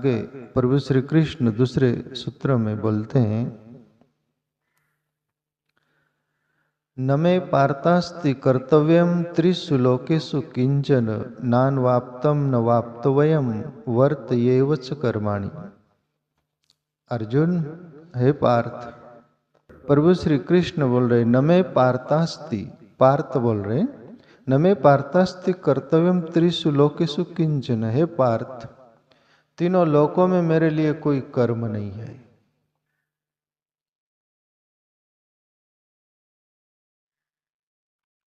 आगे प्रभु श्री कृष्ण दूसरे सूत्र में बोलते हैं, न मे पार्थास्ति कर्तव्यम त्रिषु लोकेषु किंचन नान्वाप्तम न वाप्तव्यम वर्तयेव च कर्माणि। अर्जुन, हे पार्थ, प्रभु श्री कृष्ण बोल रहे, न मे पार्थास्ति, पार्थ बोल रहे, न मे पार्थास्ति कर्तव्यम त्रिषु लोकेषु किंचन। हे पार्थ, तीनों लोकों में मेरे लिए कोई कर्म नहीं है।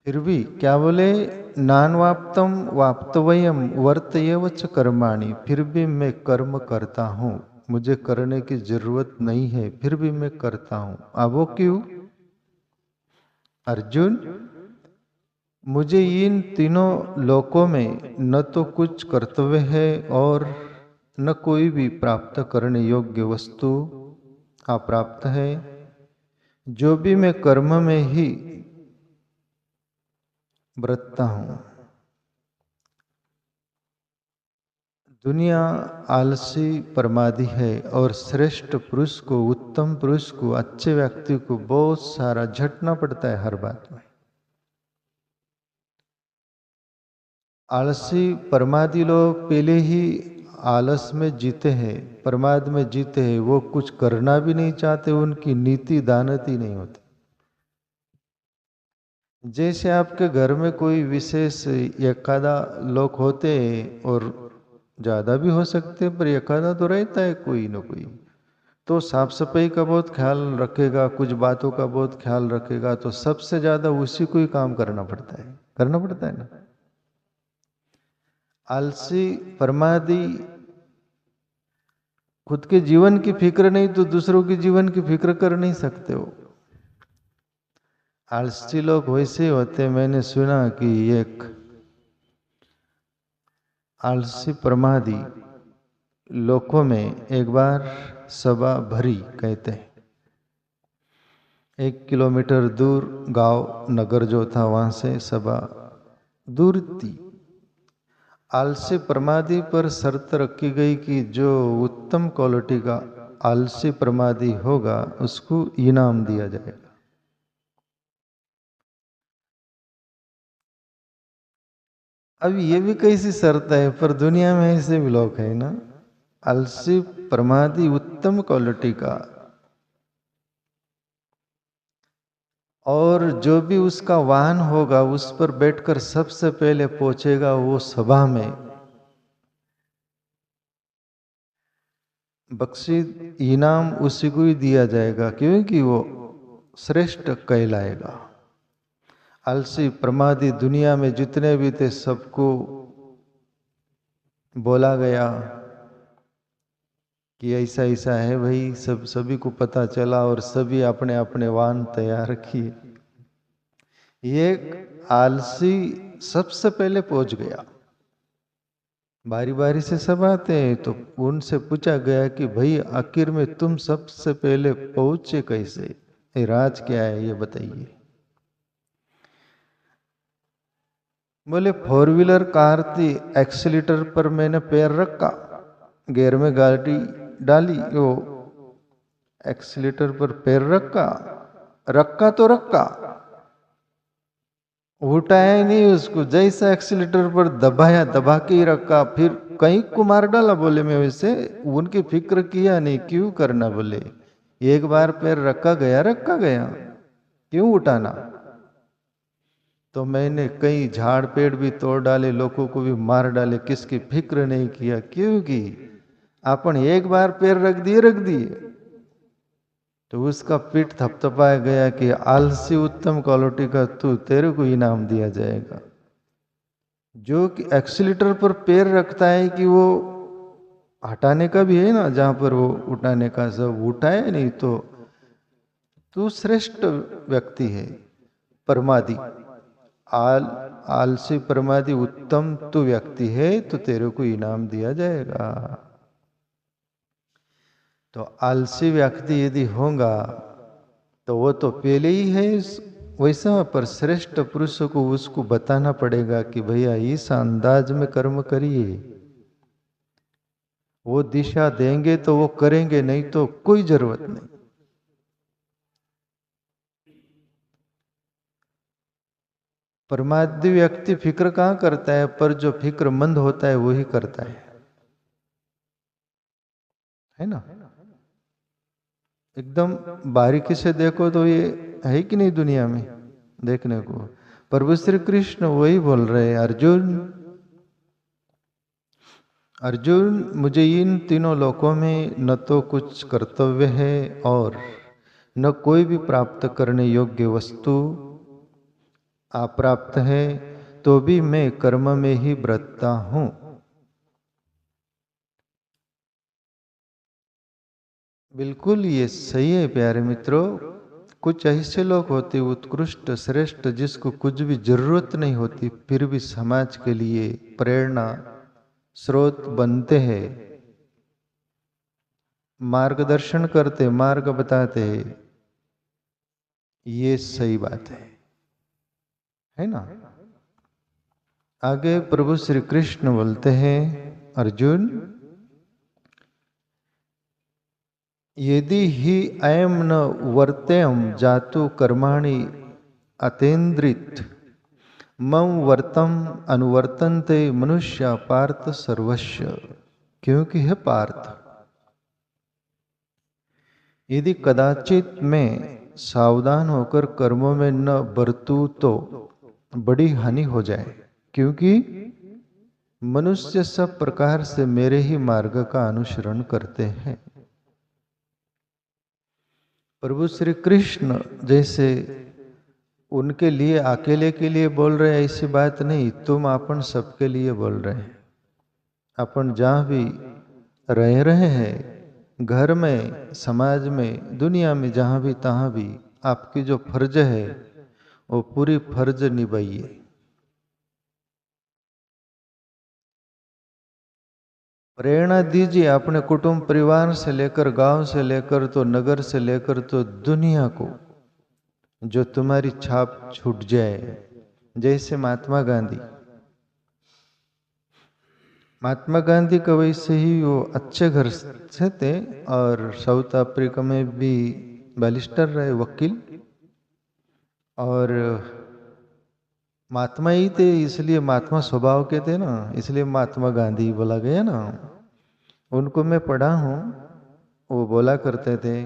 फिर भी क्या बोले, नान्वाप्तम वाप्तव्यम वर्तयेव च कर्माणि, फिर भी मैं कर्म करता हूँ, मुझे करने की जरूरत नहीं है, फिर भी मैं करता हूँ। अब वो क्यों? अर्जुन, मुझे इन तीनों लोकों में न तो कुछ कर्तव्य है और न कोई भी प्राप्त करने योग्य वस्तु अप्राप्त है। जो भी मैं कर्म में ही बरतता हूँ। दुनिया आलसी प्रमादी है और श्रेष्ठ पुरुष को, उत्तम पुरुष को, अच्छे व्यक्ति को बहुत सारा झटना पड़ता है हर बात में। आलसी प्रमादी लोग पहले ही आलस में जीते हैं, प्रमाद में जीते हैं, वो कुछ करना भी नहीं चाहते, उनकी नीति दानती नहीं होती। जैसे आपके घर में कोई विशेष एकादा लोग होते हैं, और ज़्यादा भी हो सकते हैं, पर एकादा तो रहता है कोई न कोई, तो साफ सफाई का बहुत ख्याल रखेगा, कुछ बातों का बहुत ख्याल रखेगा, तो सबसे ज़्यादा उसी को ही काम करना पड़ता है ना। आलसी प्रमादी खुद के जीवन की फिक्र नहीं तो दूसरों के जीवन की फिक्र कर नहीं सकते हो। आलसी लोग वैसे होते। मैंने सुना कि एक आलसी प्रमादी लोगों में एक बार सभा भरी, कहते हैं 1 किलोमीटर दूर गांव नगर जो था, वहां से सभा दूर थी। आलसी प्रमादी पर शर्त रखी गई कि जो उत्तम क्वालिटी का आलसी प्रमादी होगा उसको इनाम दिया जाएगा। अब ये भी कैसी शर्त है, पर दुनिया में ऐसे भी लोग हैं ना, आलसी प्रमादी उत्तम क्वालिटी का, और जो भी उसका वाहन होगा उस पर बैठकर सबसे पहले पहुंचेगा वो सभा में, बख्शीश इनाम उसी को ही दिया जाएगा, क्योंकि वो श्रेष्ठ कहलाएगा। आलसी प्रमादी दुनिया में जितने भी थे सबको बोला गया कि ऐसा ऐसा है भाई, सभी को पता चला और सभी अपने अपने वाहन तैयार किए। ये आलसी सबसे पहले पहुंच गया। बारी बारी से सब आते हैं, तो उनसे पूछा गया कि भाई आखिर में तुम सबसे पहले पहुंचे कैसे, ये राज क्या है ये बताइए। बोले 4 व्हीलर कार थी, एक्सीलेटर पर मैंने पैर रखा, गियर में गाड़ी डाली, वो एक्सीलेटर पर पैर रखा तो रखा, उठाया ही नहीं उसको, जैसा एक्सीलेटर पर दबाया दबा के ही रखा, फिर कहीं को मार डाला। बोले मैं वैसे उनकी फिक्र किया नहीं, क्यों करना, बोले एक बार पैर रखा गया, क्यों उठाना। तो मैंने कई झाड़ पेड़ भी तोड़ डाले, लोगों को भी मार डाले, किसकी फिक्र नहीं किया, क्योंकि अपन एक बार पैर रख दिए तो उसका पीठ थपथपाया गया कि आलसी उत्तम क्वालिटी का तू, तेरे को इनाम दिया जाएगा। जो कि एक्सीलेटर पर पैर रखता है कि वो हटाने का भी है ना, जहां पर वो उठाने का, सब उठाए नहीं तो तू श्रेष्ठ व्यक्ति है। प्रमादी आलसी प्रमादी उत्तम तू व्यक्ति है, तो तेरे को इनाम दिया जाएगा। तो आलसी व्यक्ति यदि होगा तो वो तो पहले ही है वैसा, पर श्रेष्ठ पुरुषों को उसको बताना पड़ेगा कि भैया इस अंदाज में कर्म करिए, वो दिशा देंगे तो वो करेंगे, नहीं तो कोई जरूरत नहीं। परमाद्य व्यक्ति फिक्र कहाँ करता है, पर जो फिक्रमंद होता है वही करता है ना। एकदम बारीकी से देखो तो ये है कि नहीं दुनिया में देखने को। प्रभु श्री कृष्ण वही बोल रहे हैं, अर्जुन अर्जुन मुझे इन तीनों लोकों में न तो कुछ कर्तव्य है और न कोई भी प्राप्त करने योग्य वस्तु अप्राप्त है, तो भी मैं कर्म में ही व्रतता हूं। बिल्कुल ये सही है प्यारे मित्रों। कुछ ऐसे लोग होते उत्कृष्ट श्रेष्ठ, जिसको कुछ भी जरूरत नहीं होती, फिर भी समाज के लिए प्रेरणा स्रोत बनते हैं, मार्गदर्शन करते, मार्ग बताते हैं। ये सही बात है ना। आगे प्रभु श्री कृष्ण बोलते हैं, अर्जुन यदि ही अयम न वर्तेयम जातु कर्माणि अतेन्द्रित मम वर्तम अनुवर्तन्ते मनुष्य पार्थ सर्वस्व। क्योंकि है पार्थ, यदि कदाचित मैं सावधान होकर कर्मों में न बरतूं तो बड़ी हानि हो जाए, क्योंकि मनुष्य सब प्रकार से मेरे ही मार्ग का अनुसरण करते हैं। प्रभु श्री कृष्ण जैसे उनके लिए अकेले के लिए बोल रहे हैं ऐसी बात नहीं, तुम अपन सबके लिए बोल रहे हैं। अपन जहाँ भी रह रहे हैं, घर में, समाज में, दुनिया में, जहाँ भी तहाँ भी आपकी जो फर्ज है वो पूरी फर्ज निभाइए। प्रेरणा दीजिए अपने कुटुंब परिवार से लेकर, गांव से लेकर तो नगर से लेकर तो दुनिया को, जो तुम्हारी छाप छूट जाए। जैसे महात्मा गांधी का वैसे ही वो अच्छे घर से थे और साउथ अफ्रीका में भी बैरिस्टर रहे, वकील, और महात्मा ही थे, इसलिए महात्मा स्वभाव के थे ना, इसलिए महात्मा गांधी बोला गया ना। उनको मैं पढ़ा हूँ, वो बोला करते थे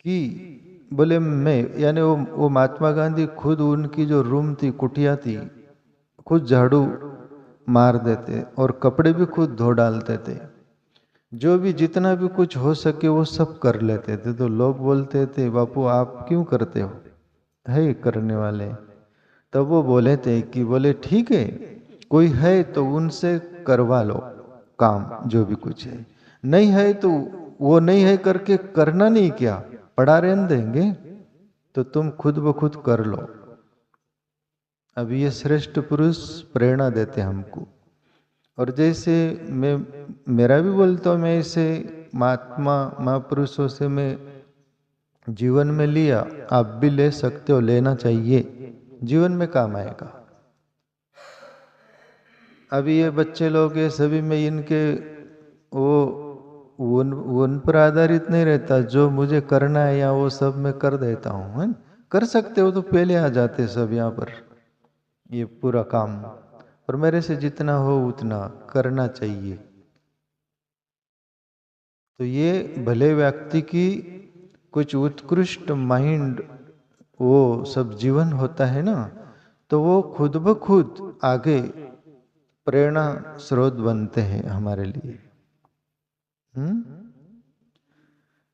कि बोले मैं, यानी वो महात्मा गांधी खुद, उनकी जो रूम थी, कुटिया थी, खुद झाड़ू मार देते और कपड़े भी खुद धो डालते थे। जो भी जितना भी कुछ हो सके वो सब कर लेते थे। तो लोग बोलते थे बापू आप क्यों करते हो, है करने वाले। तब वो बोले थे कि बोले ठीक है, कोई है तो उनसे करवा लो काम, जो भी कुछ है। नहीं है तो वो नहीं है करके करना नहीं, क्या पड़ा रहने देंगे, तो तुम खुद ब खुद कर लो। अब ये श्रेष्ठ पुरुष प्रेरणा देते हमको। और जैसे मैं मेरा भी बोलता हूँ, मैं ऐसे महात्मा महापुरुषों से मैं जीवन में लिया, आप भी ले सकते हो, लेना चाहिए, जीवन में काम आएगा। अभी ये बच्चे लोग ये सभी में इनके वो उन पर आधारित नहीं रहता, जो मुझे करना है या वो सब मैं कर देता हूँ, है। कर सकते हो तो पहले आ जाते सब यहाँ पर, ये पूरा काम, पर मेरे से जितना हो उतना करना चाहिए। तो ये भले व्यक्ति की कुछ उत्कृष्ट माइंड, वो सब जीवन होता है ना, तो वो खुद ब खुद आगे प्रेरणा स्रोत बनते हैं हमारे लिए।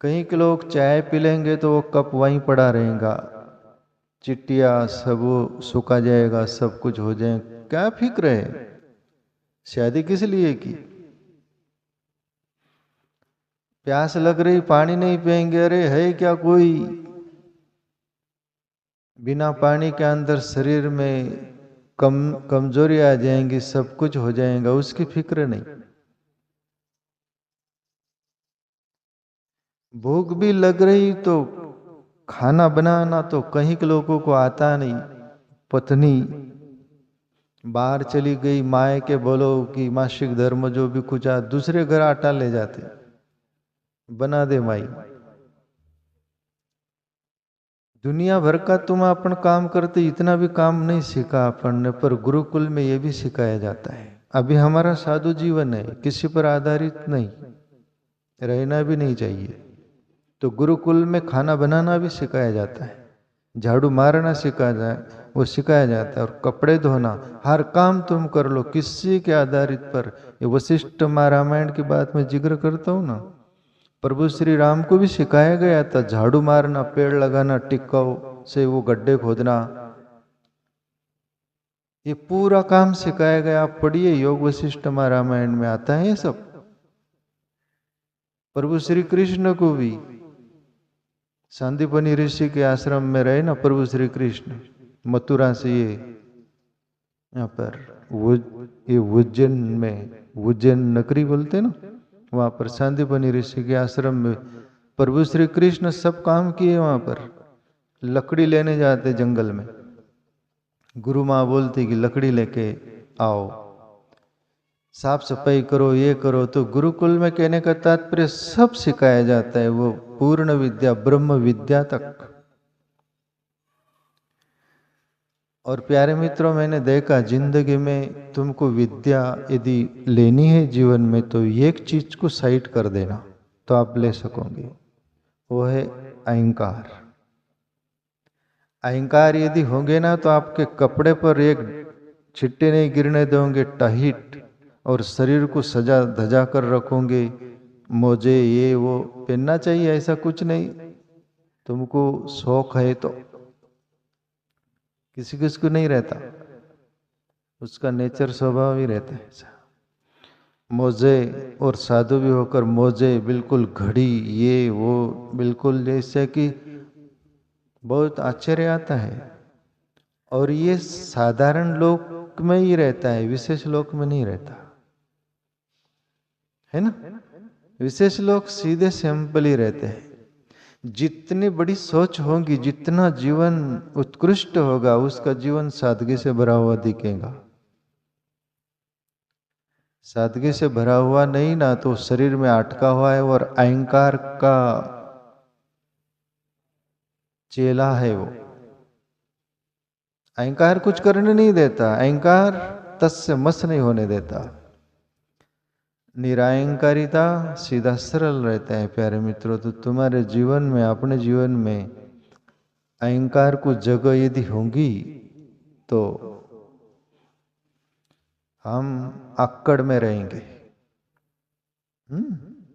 कहीं के लोग चाय पी लेंगे तो वो कप वहीं पड़ा रहेगा, चिट्टिया सब वो सूखा जाएगा, सब कुछ हो जाए, क्या फिक्र है, शादी किस लिए की। प्यास लग रही, पानी नहीं पिएंगे, अरे है क्या कोई, बिना पानी के अंदर शरीर में कमजोरी आ जाएंगी, सब कुछ हो जाएगा, उसकी फिक्र नहीं। भूख भी लग रही तो खाना बनाना तो कहीं के लोगों को आता नहीं, पत्नी बाहर चली गई माए के बोलो कि मासिक धर्म जो भी कुछ आ दूसरे घर आटा ले जाते, बना दे माई। दुनिया भर का तुम अपन काम करते, इतना भी काम नहीं सीखा अपन ने, पर गुरुकुल में ये भी सिखाया जाता है। अभी हमारा साधु जीवन है, किसी पर आधारित नहीं, रहना भी नहीं चाहिए। तो गुरुकुल में खाना बनाना भी सिखाया जाता है, झाड़ू मारना सिखाया जाए, वो सिखाया जाता है, और कपड़े धोना, हर काम तुम कर लो किसी के आधारित पर। ये वशिष्ठ रामायण की बात मैं जिक्र करता हूँ ना, प्रभु श्री राम को भी सिखाया गया था झाड़ू मारना, पेड़ लगाना, टिक्काऊ से वो गड्ढे खोदना, ये पूरा काम सिखाया गया। आप पढ़िए, योग वशिष्ठ रामायण में आता है ये सब। प्रभु श्री कृष्ण को भी सांदीपनी ऋषि के आश्रम में रहे ना प्रभु श्री कृष्ण, मथुरा से ये यहाँ पर ये उज्जैन में, उज्जैन नगरी बोलते ना, वहां पर सांदीपनी ऋषि के आश्रम में प्रभु श्री कृष्ण सब काम किए। वहां पर लकड़ी लेने जाते जंगल में, गुरु माँ बोलती कि लकड़ी लेके आओ, साफ सफाई करो, ये करो। तो गुरुकुल में कहने का तात्पर्य सब सिखाया जाता है, वो पूर्ण विद्या, ब्रह्म विद्या तक। और प्यारे मित्रों, मैंने देखा जिंदगी में तुमको विद्या यदि लेनी है जीवन में, तो एक चीज को साइड कर देना तो आप ले सकोगे, वो है अहंकार। अहंकार यदि होंगे ना तो आपके कपड़े पर एक छिट्टे नहीं गिरने दोगे, टाइट, और शरीर को सजा धजा कर रखोगे, मोजे ये वो पहनना चाहिए, ऐसा कुछ नहीं। तुमको शौक है तो, किसी किसी को नहीं रहता, उसका नेचर स्वभाव ही रहता है ऐसा। मोजे, और साधु भी होकर मोजे, बिल्कुल घड़ी ये वो, बिल्कुल जैसे कि बहुत आश्चर्य आता है। और ये साधारण लोक में ही रहता है, विशेष लोक में नहीं रहता है ना। विशेष लोग सीधे सिंपल ही रहते हैं। जितनी बड़ी सोच होगी, जितना जीवन उत्कृष्ट होगा, उसका जीवन सादगी से भरा हुआ दिखेगा। सादगी से भरा हुआ नहीं ना, तो शरीर में अटका हुआ है और अहंकार का चेला है वो। अहंकार कुछ करने नहीं देता, अहंकार तस से मस नहीं होने देता। निराहंकारिता सीधा सरल रहता है प्यारे मित्रों। तो तुम्हारे जीवन में, अपने जीवन में अहंकार को जगह यदि होगी तो हम अक्कड़ में रहेंगे।